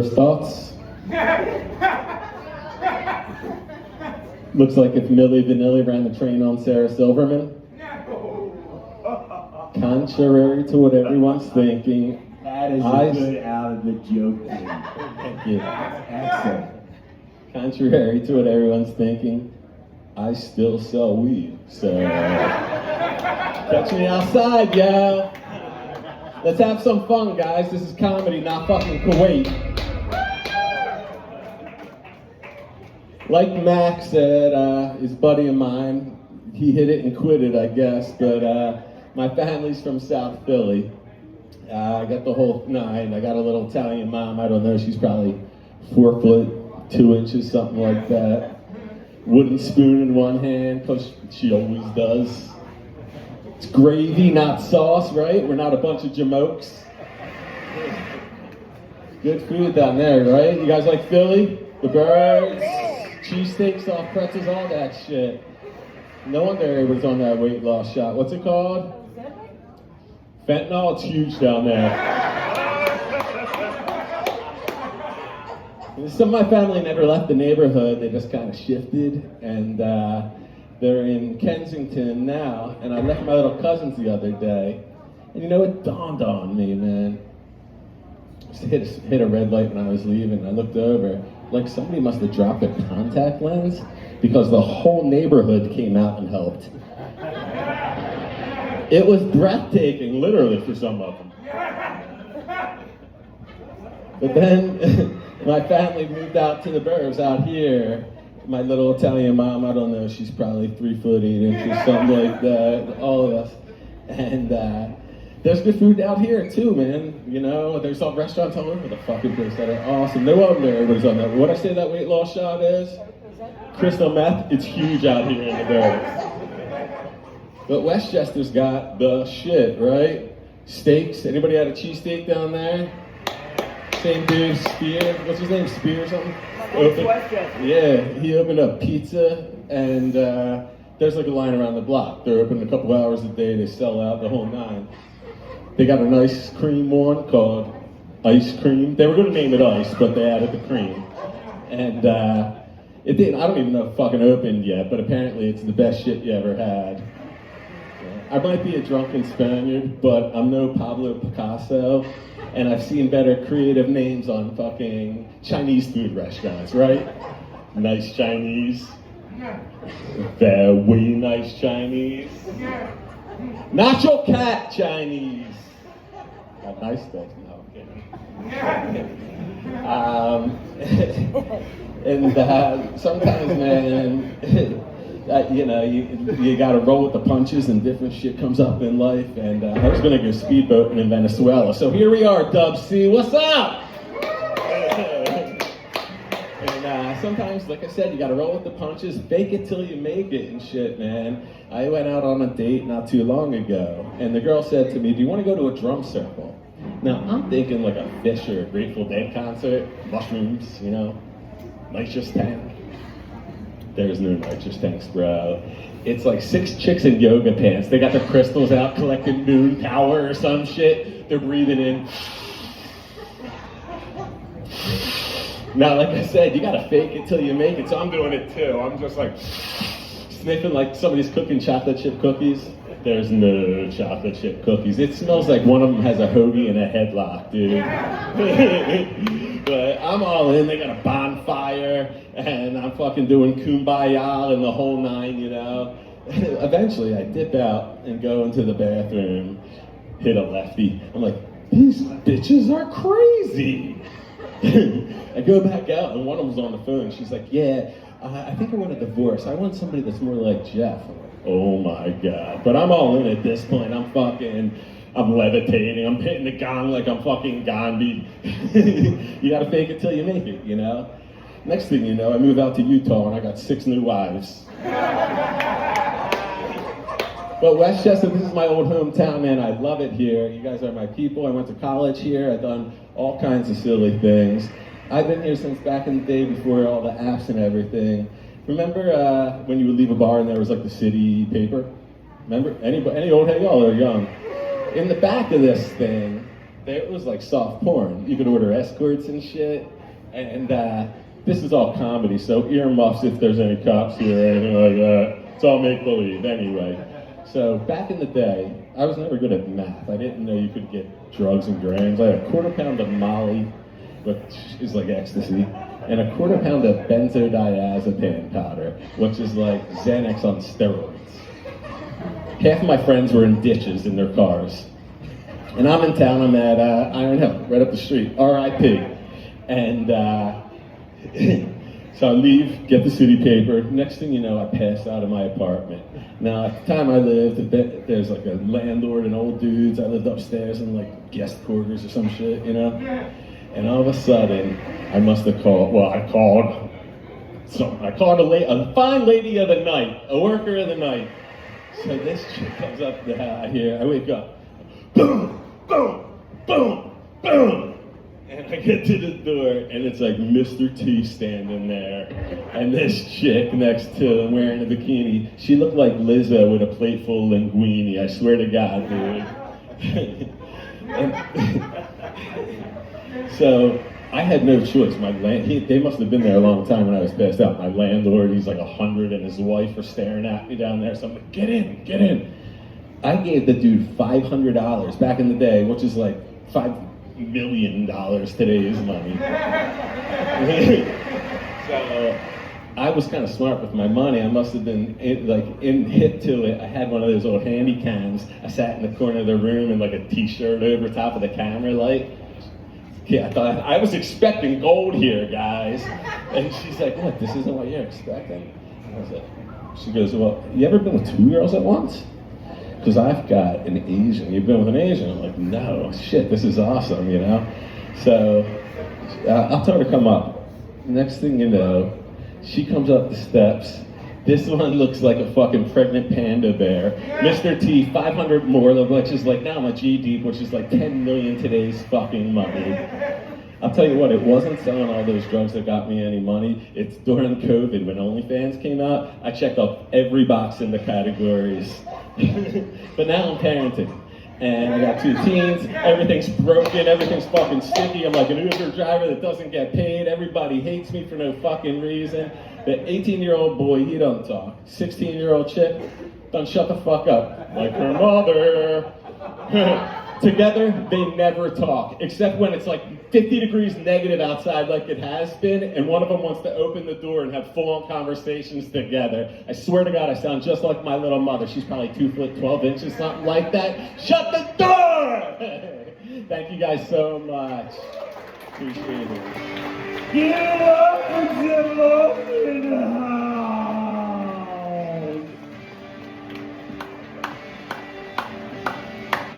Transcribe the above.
First thoughts? Looks like if Milli Vanilli ran the train on Sarah Silverman. Contrary to what everyone's thinking, That is a good out of the joke thing. Thank you. Excellent. Contrary to what everyone's thinking, I still sell weed. So catch me outside, yo. Let's have some fun, guys. This is comedy, not fucking Kuwait. Like Max said, his buddy of mine, he hit it and quit it, I guess, but my family's from South Philly. I got the whole nine. I got a little Italian mom, I don't know, she's probably 4 foot, 2 inches, something like that. Wooden spoon in one hand, because she always does. It's gravy, not sauce, right? We're not a bunch of jamokes. Good food down there, right? You guys like Philly? The birds, cheesesteaks, soft pretzels, all that shit. No wonder everybody's on that weight loss shot. What's it called? Fentanyl? It's huge down there. Some of my family never left the neighborhood. They just kind of shifted, and they're in Kensington now. And I left my little cousins the other day, and you know, it dawned on me, man. Just hit a red light when I was leaving. I looked over, like somebody must have dropped a contact lens, because the whole neighborhood came out and helped. It was breathtaking, literally, for some of them. But then my family moved out to the burbs out here. My little Italian mom, I don't know, she's probably 3 foot 8 inches, something like that, all of us. And there's good food out here too, man. You know, there's some restaurants all over the fucking place that are awesome. No wonder everybody's on that. What I say that weight loss shot is? Crystal meth, it's huge out here in the burbs. But Westchester's got the shit, right? Steaks, anybody had a cheesesteak down there? Same dude, Spear, what's his name, Spear or something? Yeah, he opened up pizza, and there's like a line around the block. They're open a couple hours a day, they sell out the whole nine. They got an ice cream one called Ice Cream. They were gonna name it Ice, but they added the cream. And it didn't, I don't even know if it fucking opened yet, but apparently it's the best shit you ever had. I might be a drunken Spaniard, but I'm no Pablo Picasso, and I've seen better creative names on fucking Chinese food restaurants, right? Nice Chinese. Very nice Chinese. Nacho Cat Chinese. Got nice things. No, I'm kidding. And sometimes, man, you know, you got to roll with the punches, and different shit comes up in life. And I was gonna go speedboating in Venezuela, so here we are, Dub C. What's up? And sometimes, like I said, you got to roll with the punches, fake it till you make it, and shit, man. I went out on a date not too long ago, and the girl said to me, "Do you want to go to a drum circle?" Now I'm thinking like a Fish or a Grateful Dead concert, mushrooms, you know, nitrous tank. There's no nitrous tanks, bro. It's like 6 chicks in yoga pants. They got their crystals out, collecting moon power or some shit. They're breathing in. Now, like I said, you gotta fake it till you make it, so I'm doing it too. I'm just like sniffing like somebody's cooking chocolate chip cookies. There's no chocolate chip cookies. It smells like one of them has a hoagie and a headlock, dude. But I'm all in. They got a bonfire, and I'm fucking doing kumbaya and the whole nine, you know. Eventually, I dip out and go into the bathroom, hit a lefty. I'm like, these bitches are crazy. I go back out, and one of them's on the phone. She's like, yeah, I think I want a divorce. I want somebody that's more like Jeff. I'm like, oh my God. But I'm all in at this point. I'm levitating. I'm hitting the gong like I'm fucking Gandhi. You gotta fake it till you make it, you know? Next thing you know, I move out to Utah and I got 6 new wives. But Westchester, this is my old hometown, man. I love it here. You guys are my people. I went to college here. I've done all kinds of silly things. I've been here since back in the day before all the apps and everything. Remember when you would leave a bar and there was like the city paper? Remember? Any old head, y'all are young. In the back of this thing, there was like soft porn. You could order escorts and shit. And this is all comedy, so earmuffs if there's any cops here or anything like that. It's all make-believe anyway. So back in the day, I was never good at math. I didn't know you could get drugs in grams. I had a quarter pound of Molly, which is like ecstasy, and a quarter pound of benzodiazepine powder, which is like Xanax on steroids. Half of my friends were in ditches in their cars. And I'm in town, I'm at Iron Hill, right up the street, RIP. And so I leave, get the city paper. Next thing you know, I pass out of my apartment. Now, at the time I lived, there's like a landlord and old dudes. I lived upstairs in like guest quarters or some shit, you know? And all of a sudden, I must have called, I called a fine lady of the night, a worker of the night. So this chick comes up here, I wake up, boom, boom, boom, boom. And I get to the door, and it's like Mr. T standing there, and this chick next to him wearing a bikini. She looked like Lizzo with a plate full of linguine, I swear to God, dude. So I had no choice. They must have been there a long time when I was passed out. My landlord, he's like 100, and his wife are staring at me down there. So I'm like, get in, get in. I gave the dude $500 back in the day, which is like $5 million today's money. So I was kind of smart with my money. I must have been hip to it. I had one of those old handy cams. I sat in the corner of the room in like a t-shirt over top of the camera light. Yeah, I thought I was expecting gold here, guys. And she's like, "What? This isn't what you're expecting?" I was like, she goes, "Well, you ever been with two girls at once? Because I've got an Asian. You've been with an Asian?" I'm like, "No, shit, this is awesome, you know?" So I'll tell her to come up. Next thing you know, she comes up the steps. This one looks like a fucking pregnant panda bear. Mr. T, 500 more, which is like now I'm a G deep, which is like 10 million today's fucking money. I'll tell you what, it wasn't selling all those drugs that got me any money. It's during COVID when OnlyFans came out, I checked off every box in the categories. But now I'm parenting. And I got two teens, everything's broken, everything's fucking sticky. I'm like an Uber driver that doesn't get paid. Everybody hates me for no fucking reason. The 18-year-old boy, he don't talk. 16-year-old chick, don't shut the fuck up. Like her mother. Together, they never talk, except when it's like 50 degrees negative outside like it has been, and one of them wants to open the door and have full-on conversations together. I swear to God, I sound just like my little mother. She's probably 2 foot 12 inches, something like that. Shut the door! Thank you guys so much. Appreciate it. Get up and get lost in the house.